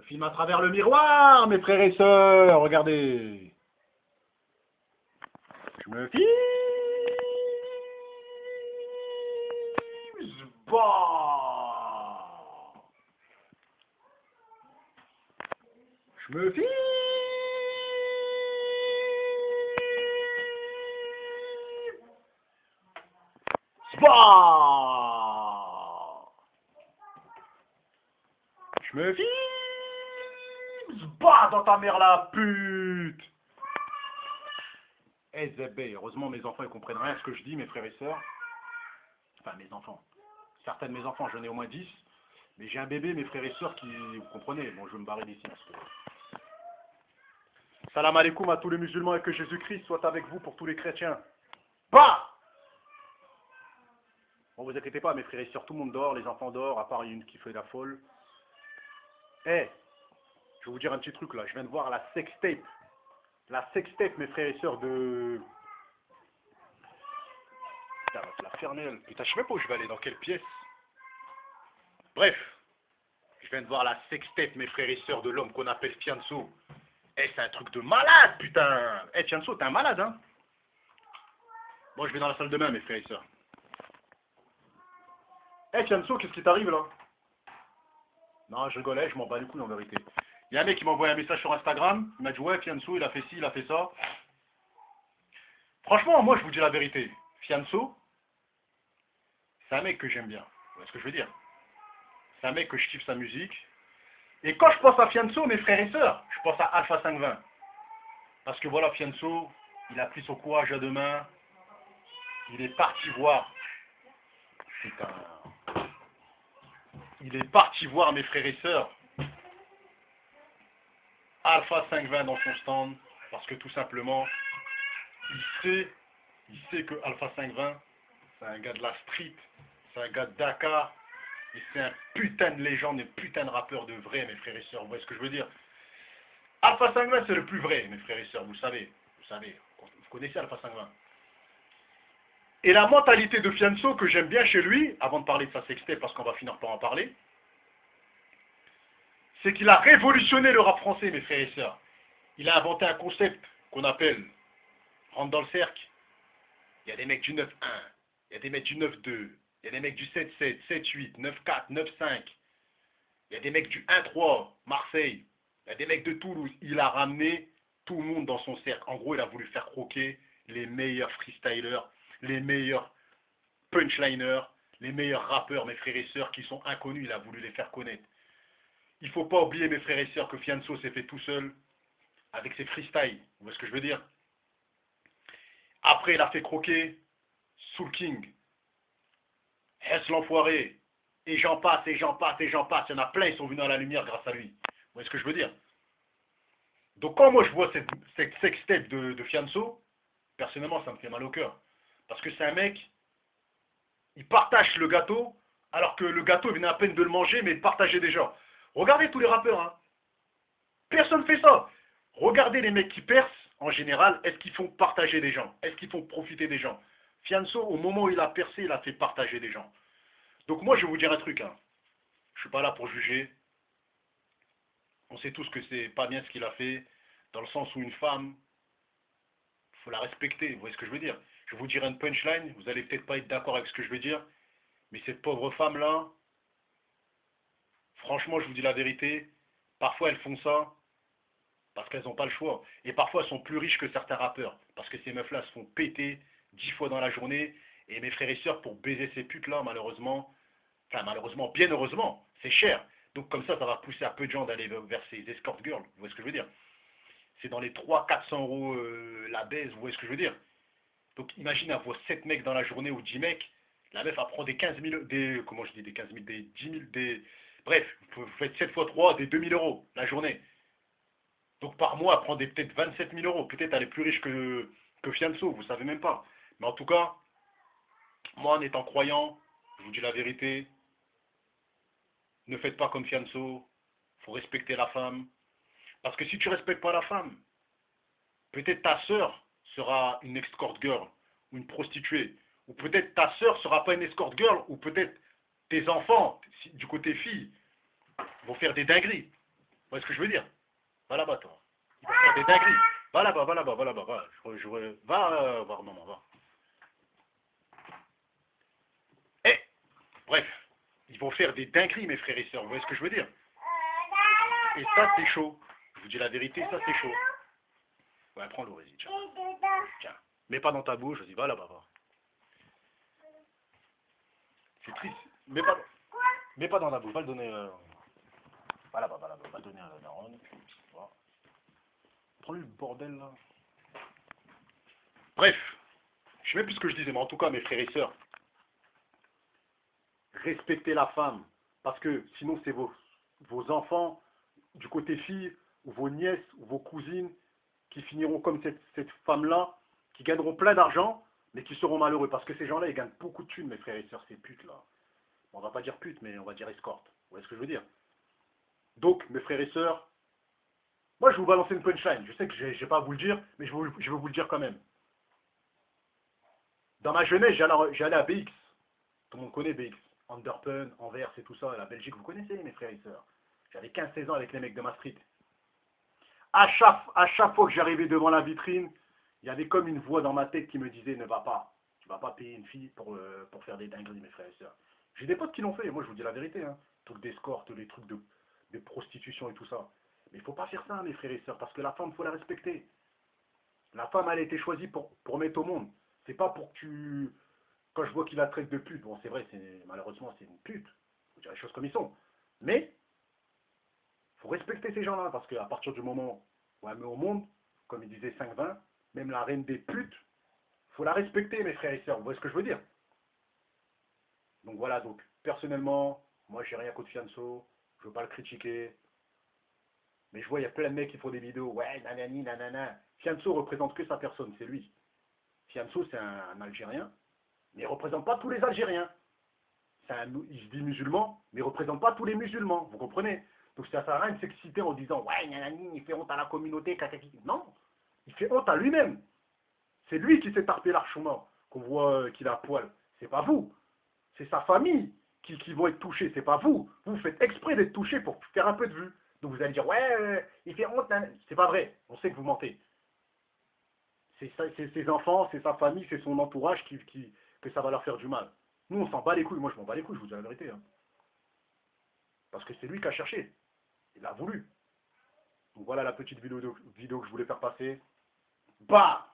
me filme à travers le miroir, mes frères et sœurs, regardez. Je me filme. Bah. Je me filme. Bah. Je me filme. Bah dans ta mère la pute. Eh ZB, heureusement mes enfants ils comprennent rien à ce que je dis, mes frères et sœurs. Enfin mes enfants. Certains de mes enfants, j'en ai au moins 10. Mais j'ai un bébé, mes frères et sœurs, qui... Vous comprenez. Bon, je vais me barrer d'ici. Parce que... Salam alaikum à tous les musulmans et que Jésus-Christ soit avec vous pour tous les chrétiens. Bah. Bon, vous inquiétez pas, mes frères et sœurs, tout le monde dort, les enfants dorment, à part une qui fait la folle. Eh, je vais vous dire un petit truc là. Je viens de voir la sextape. La sextape, mes frères et sœurs, de... Putain, la Fernelle. Putain, je sais même pas où je vais aller, dans quelle pièce. Bref, je viens de voir la sextape, mes frères et sœurs, de l'homme qu'on appelle Fianso. Eh, c'est un truc de malade, putain. Eh, Fianso, t'es un malade, hein. Bon, je vais dans la salle de bain, mes frères et sœurs. Eh, Fianso, qu'est-ce qui t'arrive, là? Non, je rigolais, je m'en bats les couilles, en vérité. Il y a un mec qui m'a envoyé un message sur Instagram. Il m'a dit, ouais, Fianso, il a fait ci, il a fait ça. Franchement, moi, je vous dis la vérité. Fianso, c'est un mec que j'aime bien. Vous voyez ce que je veux dire? C'est un mec que je kiffe sa musique. Et quand je pense à Fianso, mes frères et sœurs, je pense à Alpha 520. Parce que voilà, Fianso, il a pris son courage à deux mains. Il est parti voir. Putain. Il est parti voir, mes frères et sœurs, Alpha 520 dans son stand. Parce que tout simplement, il sait que Alpha 520, c'est un gars de la street. C'est un gars de Dakar. Et c'est un putain de légende, un putain de rappeur de vrai, mes frères et sœurs. Vous voyez ce que je veux dire? Alpha 520, c'est le plus vrai, mes frères et sœurs, vous savez. Vous connaissez Alpha 520. Et la mentalité de Fianso que j'aime bien chez lui, avant de parler de sa sextape, parce qu'on va finir par en parler, c'est qu'il a révolutionné le rap français, mes frères et sœurs. Il a inventé un concept qu'on appelle rentre dans le cercle. Il y a des mecs du 9-1, il y a des mecs du 9-2, il y a des mecs du 7-7, 7-8, 9-4, 9-5. Il y a des mecs du 1-3, Marseille. Il y a des mecs de Toulouse. Il a ramené tout le monde dans son cercle. En gros, il a voulu faire croquer les meilleurs freestylers, les meilleurs punchliners, les meilleurs rappeurs, mes frères et sœurs, qui sont inconnus. Il a voulu les faire connaître. Il ne faut pas oublier, mes frères et sœurs, que Fianso s'est fait tout seul avec ses freestyles. Vous voyez ce que je veux dire? Après, il a fait croquer Soul King, Hess l'enfoiré, et j'en passe, et j'en passe, et j'en passe. Il y en a plein, ils sont venus à la lumière grâce à lui. Vous voyez ce que je veux dire? Donc quand moi je vois cette sextape de Fianso, personnellement ça me fait mal au cœur. Parce que c'est un mec, il partage le gâteau, alors que le gâteau il venait à peine de le manger, mais il partageait déjà. Regardez tous les rappeurs, hein. Personne ne fait ça. Regardez les mecs qui percent, en général, est-ce qu'ils font partager des gens? Est-ce qu'ils font profiter des gens? Fianso, au moment où il a percé, il a fait partager des gens. Donc moi je vais vous dire un truc, hein. Je suis pas là pour juger. On sait tous que c'est pas bien ce qu'il a fait, dans le sens où une femme, il faut la respecter, vous voyez ce que je veux dire? Je vais vous dire une punchline, vous allez peut-être pas être d'accord avec ce que je veux dire, mais cette pauvre femme-là, franchement, je vous dis la vérité, parfois elles font ça parce qu'elles n'ont pas le choix. Et parfois elles sont plus riches que certains rappeurs, parce que ces meufs-là se font péter 10 fois dans la journée, et mes frères et sœurs, pour baiser ces putes-là, malheureusement, enfin malheureusement, bien heureusement, c'est cher. Donc comme ça va pousser à peu de gens d'aller vers ces escort girls, vous voyez ce que je veux dire? C'est dans les 300-400 euros la baise, vous voyez ce que je veux dire? Donc imagine avoir 7 mecs dans la journée ou 10 mecs, la meuf apprend des 15 000, des, comment je dis, des 15 000, des 10 000, des... Bref, vous faites 7 fois 3, des 2 000 euros la journée. Donc par mois, elle prend peut-être 27 000 euros. Peut-être elle est plus riche que Fianso, vous savez même pas. Mais en tout cas, moi en étant croyant, je vous dis la vérité, ne faites pas comme Fianso, faut respecter la femme. Parce que si tu respectes pas la femme, peut-être ta sœur sera une escort girl ou une prostituée. Ou peut-être ta sœur sera pas une escort girl, ou peut-être tes enfants, du côté fille, vont faire des dingueries. voyez ce que je veux dire? Va là-bas, toi. Il va faire des dingueries. Va là-bas, va là-bas, va là-bas, va. Va voir maman, va. Eh, bref, ils vont faire des dingueries, mes frères et sœurs. Vous voyez ce que je veux dire? Et ça, c'est chaud. Je vous dis la vérité, ça, c'est chaud. Ouais, prends-le, vas-y, tiens. Tiens. Mets pas dans ta bouche, vas-y, va là-bas, va. C'est triste. Mets pas dans ta bouche, va le donner. Va là-bas, va le donner à la daronne. Voilà. Prends-lui le bordel, là. Bref, je sais même plus ce que je disais, mais en tout cas, mes frères et sœurs, respectez la femme. Parce que sinon, c'est vos enfants, du côté fille, ou vos nièces, ou vos cousines, qui finiront comme cette femme-là, qui gagneront plein d'argent, mais qui seront malheureux. Parce que ces gens-là, ils gagnent beaucoup de thunes, mes frères et sœurs, ces putes-là. On va pas dire pute, mais on va dire escorte. Vous voyez ce que je veux dire? Donc, mes frères et sœurs, moi, je vais vous balancer une punchline. Je sais que j'ai pas à vous le dire, mais je vais vous le dire quand même. Dans ma jeunesse, j'allais à BX. Tout le monde connaît BX. Anderpen, Anvers et tout ça. La Belgique, vous connaissez, mes frères et sœurs. J'avais 15-16 ans avec les mecs de Maastricht. À chaque fois que j'arrivais devant la vitrine, il y avait comme une voix dans ma tête qui me disait ne va pas. Tu vas pas payer une fille pour faire des dingueries, mes frères et sœurs. J'ai des potes qui l'ont fait, moi je vous dis la vérité. Hein. Trucs d'escorte, les trucs de prostitution et tout ça. Mais il faut pas faire ça, mes frères et sœurs, parce que la femme, il faut la respecter. La femme, elle a été choisie pour mettre au monde. C'est pas pour que tu. Quand je vois qu'il la traite de pute, bon, c'est vrai, malheureusement, c'est une pute. Faut dire les choses comme ils sont. Mais, faut respecter ces gens-là, parce qu'à partir du moment où elle met au monde, comme il disait 5-20, même la reine des putes, faut la respecter, mes frères et sœurs. Vous voyez ce que je veux dire? Donc voilà, donc, personnellement, moi, j'ai rien contre Fianso. Je veux pas le critiquer. Mais je vois, il y a plein de mecs qui font des vidéos. Ouais, nanani, nanana. Fianso représente que sa personne, c'est lui. Fianso, c'est un Algérien, mais il ne représente pas tous les Algériens. Il se dit musulman, mais il ne représente pas tous les musulmans, vous comprenez? Donc ça sert à rien de s'exciter en disant ouais, nanani, il fait honte à la communauté, kakaki. Non, il fait honte à lui-même. C'est lui qui s'est tarpé l'archement, qu'on voit qu'il a à poil. C'est pas vous. C'est sa famille qui vont être touchés, c'est pas vous. Vous faites exprès d'être touchés pour faire un peu de vue. Donc vous allez dire ouais, il fait honte, nanani. C'est pas vrai, on sait que vous mentez. C'est ses enfants, c'est sa famille, c'est son entourage que ça va leur faire du mal. Nous, on s'en bat les couilles. Moi, je m'en bats les couilles, je vous dis la vérité. Hein. Parce que c'est lui qui a cherché. Il a voulu. Donc voilà la petite vidéo que je voulais faire passer. Bah